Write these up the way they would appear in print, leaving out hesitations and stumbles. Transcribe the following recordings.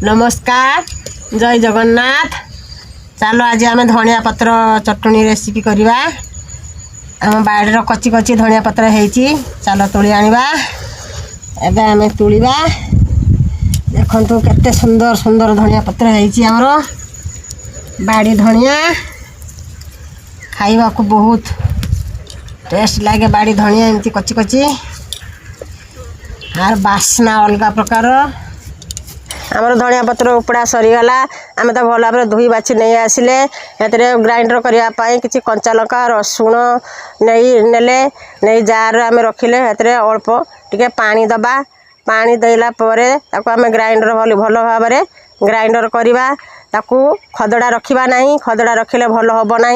नमस्कार जय जगन्नाथ। चलो आज आम धनिया पत्र चटनी रेसिपी करवा। आम बाड़र कची कची धनिया पत्र होती चलो तुली आनिबा। एबे आम तुलिबा। देखंतु केते सुंदर सुंदर धनिया पत्र होती आमर बाड़ी धनिया खाइबा को बहुत टेस्ट लगे। बाड़ी धनिया एमती कची कची आर बास्ना अलग प्रकार। आमर धनिया पत्र उपड़ा सरीगला आम तो भल भाव धोई बाछी नहीं आसिले ग्राइंडर करने किसी कंचा लंका रसुण नहीं जार आम रखिले अल्प टिके पानी दबा। पानी देला आम ग्राइंडर भल भाव ग्राइंडर करवा। खदड़ा रखा नहीं, खदड़ा रखिले भल हम ना।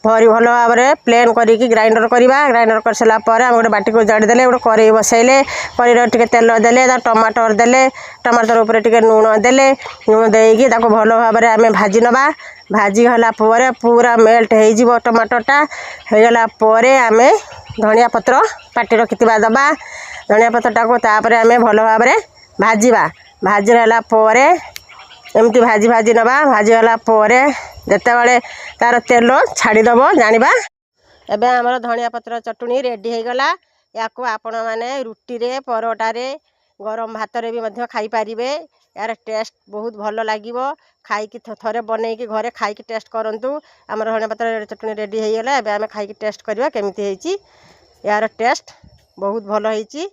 भरी भल भाव प्लेन करी ग्राइंडर करवा। ग्राइंडर कर सारापर आम गोटे बाटी को जाड़देले गोटे कड़े बसैले। कड़े टे तेल देले टमाटर देले टमाटर उपर टे लुण देले। लुण देकी भल भाव आम भाजी नवा। भाजी गला पूरा मेल्ट हो टमाटरटा होगला आम धनिया पत्र पाटी रखि दबा। धनिया पत्रटा को तापर आम भल भाव भाजवा। भाजी गला एमती भाजी भाजी नवा। भाजी गला जिते बड़े तार तेल छाड़ीदब जानिबा। एबे हमर धनिया पत्र चटनी रेडी हो गला। या आपण मैंने रुटी रे परोटारे गरम भात रे भी मध्य खाई पारिबे। यार टेस्ट बहुत भल लागिवो। खाई थरे बनईकी घरे खाई टेस्ट करंतु। हमर धनिया पत्र चटनी रेडी हो गला। एबे आमे खाई टेस्ट करबा केमिति हेची। यार टेस्ट बहुत भल हेची।